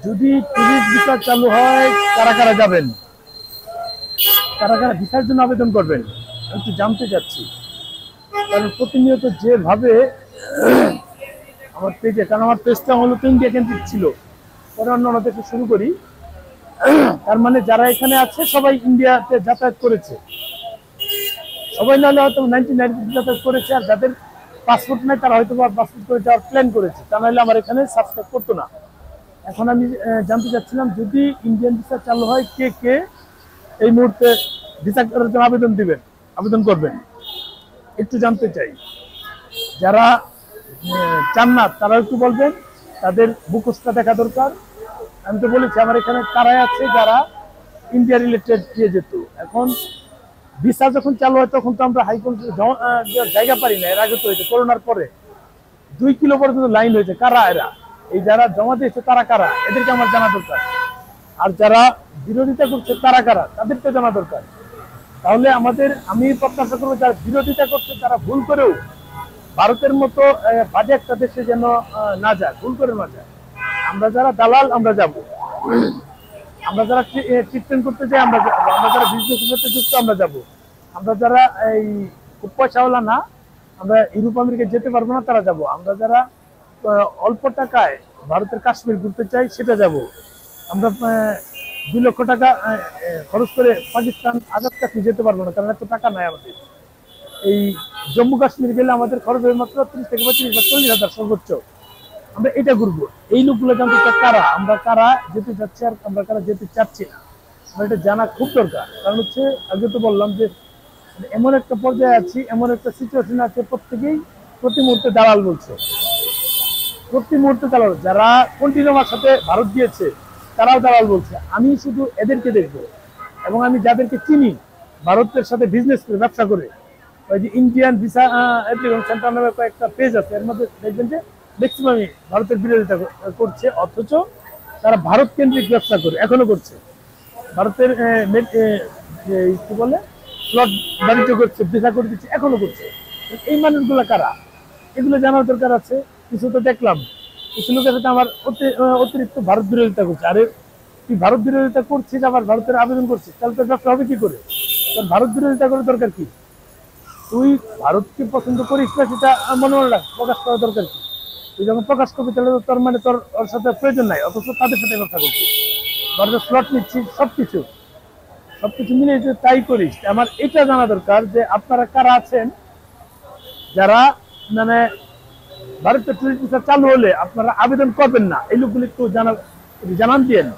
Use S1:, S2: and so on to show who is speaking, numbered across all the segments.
S1: যদি tourist visa চালু হয় কারা কারা যাবেন, কারা কারা ভিসার জন্য আবেদন করবেন আমি একটু জানতে চাচ্ছি। কারণ প্রতিনিয়ত যেভাবে আমার পেজে, কারণ আমার পেজটা মূলত ইন্ডিয়া কেন্দ্রিক ছিল, পরে অন্য থেকে শুরু করি। তার মানে যারা এখানে আছে সবাই ইন্ডিয়াতে যাতায়াত করেছে, সবাই নাহলে হয়তো 99% যাতায়াত করেছে, আর যাদের পাসপোর্ট নাই তারা হয়তো পাসপোর্ট করে যাওয়ার প্ল্যান করেছে, তা নাহলে আমার এখানে সাবস্ক্রাইব করতো না। এখন আমি জানতে চাচ্ছিলাম যদি ইন্ডিয়ান ভিসা চালু হয় কে কে এই মুহূর্তে ভিসা করার জন্য আবেদন করবেন একটু জানতে চাই। যারা চান না তারা একটু বলবেন, তাদের মুখোশটা দেখা দরকার। আমি তো বলেছি আমার এখানে কারাই আছে যারা ইন্ডিয়া রিলেটেড দিয়ে যেত। এখন ভিসা যখন চালু হয় তখন তো আমরা হাইকোর্টে জায়গা পারি না। এর আগে তো হয়েছে করোনার পরে 2 কিলো পর্যন্ত লাইন হয়েছে। কারা এরা? এই যারা জমা দিয়েছে তারা কারা, এদেরকে আমার জানা দরকার। আর যারা বিরোধিতা করছে তারা কারা, তাদেরকে জানা দরকার। তাহলে আমি প্রত্যাশা করবো যারা বিরোধিতা করছে তারা ভুল করেও ভারতের মতো বাজে একটা দেশে যেন না যায়, ভুল করে না যায়। আমরা যারা দালাল আমরা যাব, আমরা যারা ট্রিটমেন্ট করতে যাই আমরা যাবো, আমরা যারা বিজনেস করতে যুক্ত আমরা যাব, আমরা যারা এই খুব পয়সাওয়ালা না, আমরা ইউরোপ আমেরিকা যেতে পারবো না তারা যাব, আমরা যারা অল্প টাকায় ভারতের কাশ্মীর ঘুরতে চাই সেটা যাব, আমরা 2 লক্ষ টাকা খরচ করে পাকিস্তান আজাদ কাশ্মীর যেতে পারবো না, কারণ এত টাকা নাই আমাদের। এই জম্মু কাশ্মীর গেলে আমাদের খরচ হয় মাত্র 30 থেকে 35 বা 40,000 সর্বোচ্চ। আমরা এটা ঘুরবো। এই লোকগুলো জানতে চাই কারা, আমরা কারা যেতে চাচ্ছি আর আমরা কারা যেতে চাচ্ছি না, আমরা এটা জানা খুব দরকার। কারণ হচ্ছে আগে তো বললাম যে এমন একটা পর্যায়ে আছি, এমন একটা সিচুয়েশন আছে, প্রত্যেকেই প্রতি মুহূর্তে দালাল বলছে, প্রতি মুহূর্তে দালাল। যারা কন্টিনিউ আমার সাথে ভারত দিয়েছে তারাও দালাল বলছে। আমি শুধু এদেরকে দেখবো, এবং আমি যাদেরকে চিনি ভারতের সাথে বিজনেস করে ব্যবসা করে, ওই যে ইন্ডিয়ান ভিসা অ্যাপ্লিকেশন সেন্টার নামে কয়েকটা পেজ আছে, এর মধ্যে দেখবেন যে ম্যাক্সিমামই ভারতের বিরোধিতা করছে, অথচ তারা ভারত কেন্দ্রিক ব্যবসা করে এখনো করছে। ভারতের কি বলে প্লট বাণিজ্য করছে, ভিসা করে দিচ্ছে, এখনো করছে। এই মানুষগুলো কারা, এগুলো জানার দরকার আছে। কিছু তো দেখলাম কিছু লোকের সাথে আমার অতিরিক্ত ভারত বিরোধিতা করছে। আরে তুই ভারত বিরোধিতা করছিস আবার ভারতের আবেদন করছিস, তাহলে তোর ব্যবসা হবে কি করে? তোর ভারত বিরোধিতা করার দরকার কি? তুই ভারতকে পছন্দ করিস না সেটা মনে রাখ, প্রকাশ করার দরকার কি? তুই যখন প্রকাশ করবি তাহলে তোর মানে তোর ওর সাথে প্রয়োজন নাই, অথচ তাদের সাথে ব্যবসা করছিস, ভারতের স্লট নিচ্ছিস, সবকিছু মিলে তাই করিস। আমার এটা জানা দরকার যে আপনারা কারা আছেন যারা মানে ভারতের টুরিস্ট ভিসা চালু হলে আপনারা আবেদন করবেন না। এই লোকগুলি একটু জানান দিয়েন।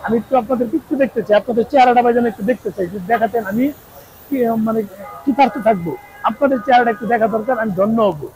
S1: আমি একটু আপনাদের একটু দেখতে চাই, আপনাদের চেহারাটা ভাই যেন একটু দেখতে চাই, যদি দেখাতেন আমি মানে কি পারতে থাকবো। আপনাদের চেহারাটা একটু দেখা দরকার, আমি ধন্য হবো।